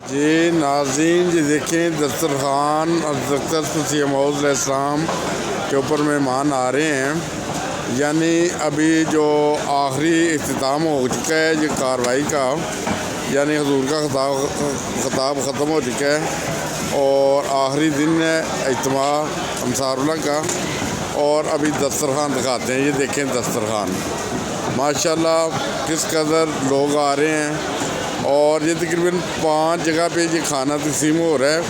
जी नाज़रीन, जी देखें दस्तरखान हज़रत मसीह मौऊद अलैहिस्सलाम के ऊपर मेहमान आ रहे हैं। यानी अभी जो आखिरी इख्तिताम हो चुका है ये कार्रवाई का, यानी हुजूर का खिताब ख़त्म हो चुका है और आखिरी दिन है इज्तिमा अंसारुल्लाह का। और अभी दस्तरखान दिखाते हैं। ये देखें दस्तरखान माशाल्लाह किस कदर लोग आ रहे हैं और ये तकरीबन 5 जगह पे ये खाना तकसीम हो रहा है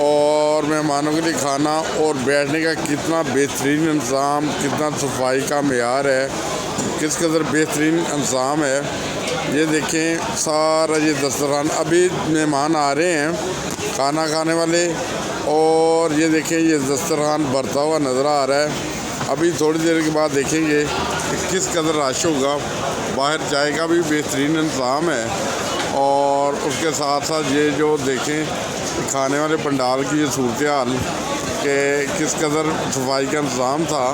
और मेहमानों के लिए खाना और बैठने का कितना बेहतरीन इंतज़ाम, कितना सफाई का मेयार है, किस कदर बेहतरीन इंतज़ाम है। ये देखें सारा ये दस्तरखान, अभी मेहमान आ रहे हैं खाना खाने वाले और ये देखें ये दस्तरखान भरता हुआ नज़र आ रहा है। अभी थोड़ी देर के बाद देखेंगे कि किस कदर रश होगा। बाहर चाय का भी बेहतरीन इंतज़ाम है और उसके साथ साथ ये जो देखें खाने वाले पंडाल की ये सूरत हाल कि किस कदर सफाई का इंतज़ाम था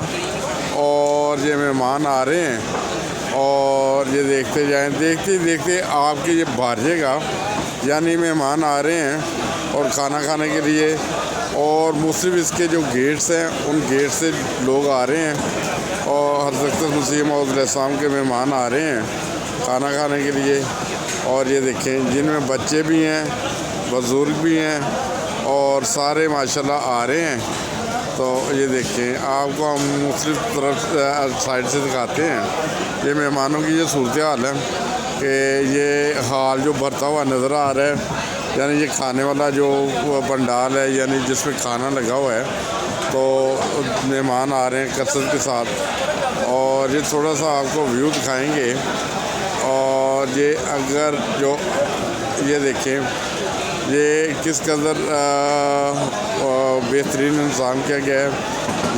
और ये मेहमान आ रहे हैं और ये देखते जाएं, देखते देखते आपके ये भारिएगा। यानी मेहमान आ रहे हैं और खाना खाने के लिए और मुख्तलिफ इसके जो गेट्स हैं उन गेट से लोग आ रहे हैं और हज़रत मसीह मौऊद अलैहिस्सलाम के मेहमान आ रहे हैं खाना खाने के लिए। और ये देखें जिनमें बच्चे भी हैं, बुज़ुर्ग भी हैं और सारे माशाल्लाह आ रहे हैं। तो ये देखें आपको हम मुख्तलिफ तरफ साइड से दिखाते हैं। ये मेहमानों की ये सूरत हाल है कि ये हाल जो भरता हुआ नज़र आ रहा है। यानी ये खाने वाला जो पंडाल है, यानी जिसमें खाना लगा हुआ है, तो मेहमान आ रहे हैं कसरत के साथ। और ये थोड़ा सा आपको व्यू दिखाएंगे और ये अगर जो ये देखें ये किस कदर बेहतरीन इंतज़ाम किया गया है।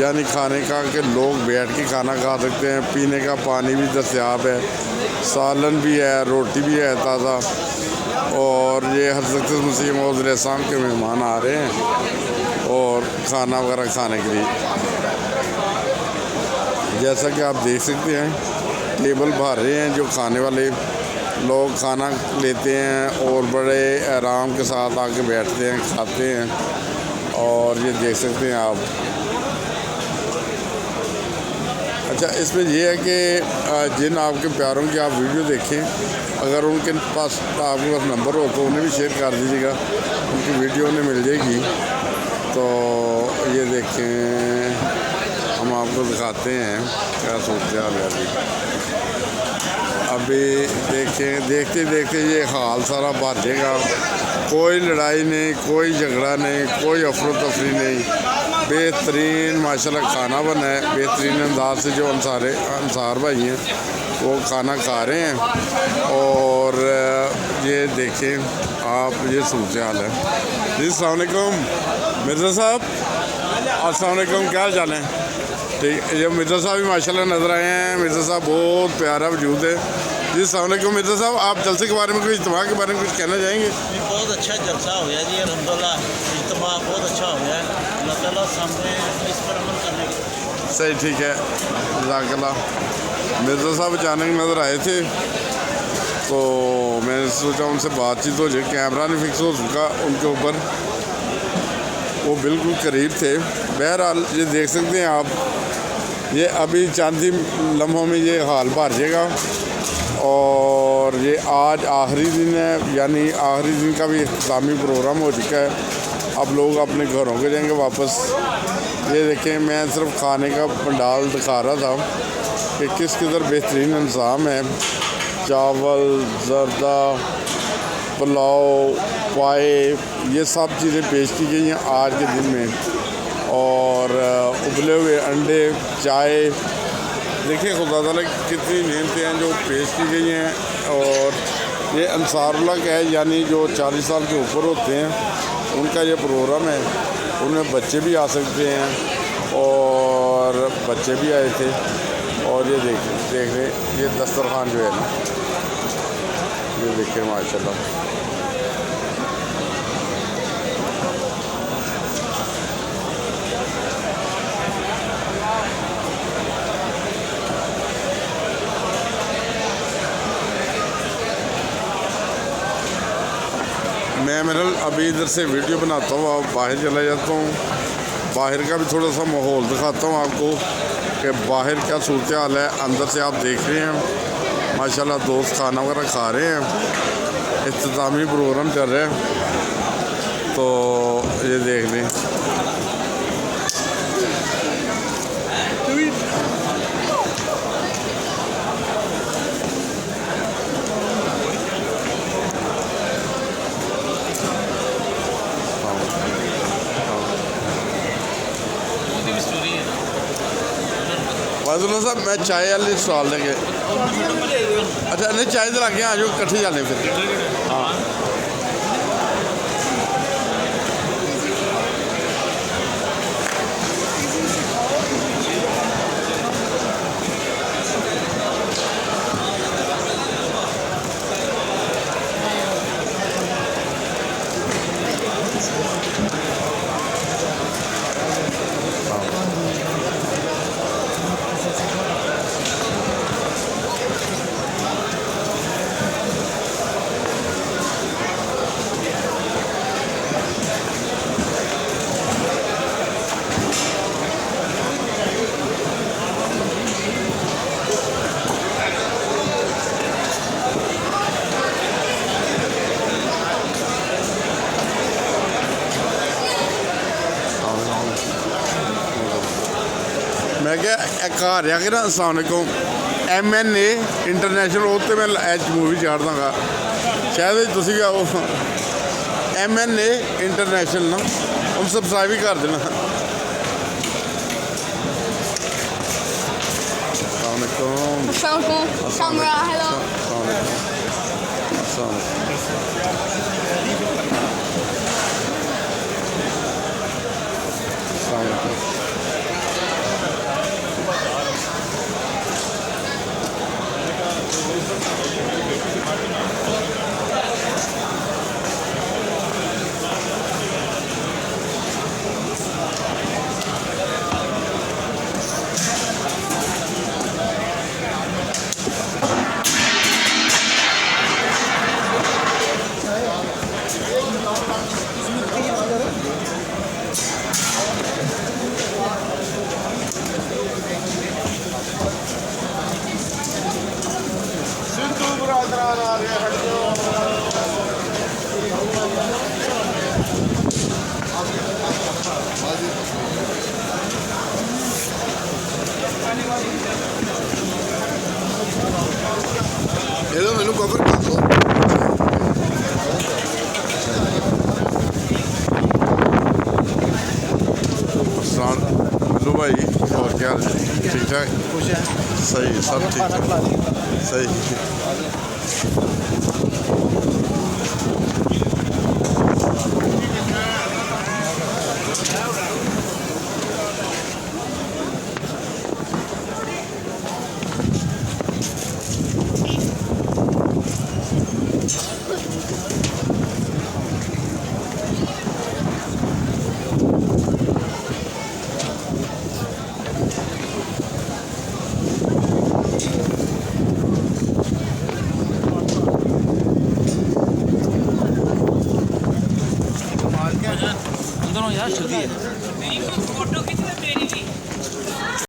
यानी खाने का कि लोग बैठ के खाना खा सकते हैं, पीने का पानी भी दस्तयाब है, सालन भी है, रोटी भी है ताज़ा। और ये हज़रत मसीह मौऊद अलैहिस्सलाम के मेहमान आ रहे हैं और खाना वगैरह खाने के लिए। जैसा कि आप देख सकते हैं टेबल भर रहे हैं, जो खाने वाले लोग खाना लेते हैं और बड़े आराम के साथ आके बैठते हैं, खाते हैं। और ये देख सकते हैं आप। अच्छा, इसमें यह है कि जिन आपके प्यारों की आप वीडियो देखें, अगर उनके पास आपके पास नंबर हो तो उन्हें भी शेयर कर दीजिएगा, उनकी वीडियो उन्हें मिल जाएगी। तो ये देखें हम आपको दिखाते हैं क्या सूरत हाल है। अभी देखें देखते देखते ये हाल सारा भाजेगा। कोई लड़ाई नहीं, कोई झगड़ा नहीं, कोई अफरा तफरी नहीं, बेहतरीन माशाल्लाह खाना बना है। बेहतरीन अंदाज से जो अंसार भाई हैं वो खाना खा रहे हैं। और ये देखें आप, ये सूरत हाल है जी। अस्सलाम वालेकुम मिर्ज़ा साहब, अस्सलाम वालेकुम, क्या हाल चाल है? ठीक, ये मिर्ज़ा साहब भी माशाल्लाह नज़र आए हैं। मिर्ज़ा साहब बहुत प्यारा वजूद है जी। अस्सलाम वालेकुम मिर्ज़ा साहब, आप जलसे के बारे में, कुछ इज्तिमा के बारे में कुछ कहना चाहेंगे? बहुत अच्छा जलसा हो गया जी, अल्हम्दुलिल्लाह इज्तिमा बहुत अच्छा हो गया। अल्लाह ताला सामने इस पर अमल करने की। सही, ठीक है, जज़ाकल्लाह। मिर्ज़ा साहब अचानक नज़र आए थे तो मैंने सोचा उनसे बातचीत हो जाए। कैमरा नहीं फिक्स हो चुका उनके ऊपर, वो बिल्कुल करीब थे। बहरहाल ये देख सकते हैं आप, ये अभी चंद ही लम्हों में ये हाल भर जाएगा। और ये आज आखिरी दिन है, यानी आखिरी दिन का भी इख्तितामी प्रोग्राम हो चुका है। अब लोग अपने घरों के जाएंगे वापस। ये देखें मैं सिर्फ खाने का पंडाल दिखा रहा था कि किस कदर बेहतरीन इंतज़ाम है। चावल, ज़र्दा, पुलाव, पाए, ये सब चीज़ें पेश की गई हैं आज के दिन में। और उबले हुए अंडे, चाय, देखिए खुदा ताला कितनी नेमतें हैं जो पेश की गई हैं। और ये अंसारुल्लाह का है, यानी जो 40 साल के ऊपर होते हैं उनका ये प्रोग्राम है। उनमें बच्चे भी आ सकते हैं और बच्चे भी आए थे। और ये देख रहे ये दस्तरखान जो है ना, ये देखिए माशाल्लाह। मैं कैमरल अभी इधर से वीडियो बनाता हूँ, अब बाहर चला जाता हूँ, बाहर का भी थोड़ा सा माहौल दिखाता हूँ आपको कि बाहर क्या सूरत हाल है। अंदर से आप देख रहे हैं माशाल्लाह दोस्त खाना वगैरह खा रहे हैं, इख्तितामी प्रोग्राम चल रहा है, तो ये देख लें। वाजुल्ला साहब मैं चाय वाली स्टॉल लेके, अच्छा नहीं चाय तो लगे आ जाओ कट्ठे जाने फिर। हाँ मैं क्या घर आके ना अस्सलाम वालेकुम MNA इंटरनेशनल वो तो मैं मूवी चाड़ दाँगा शायद तुम भी आओ MNA इंटरनेशनल ना हम सबसक्राइब ही कर देना। Assalamualaikum. Camera, hello. ये तो मैंने कवर कर दो। हेलो भाई और क्या हाल है? ठीक ठाक? सही सब ठीक ठाक सही।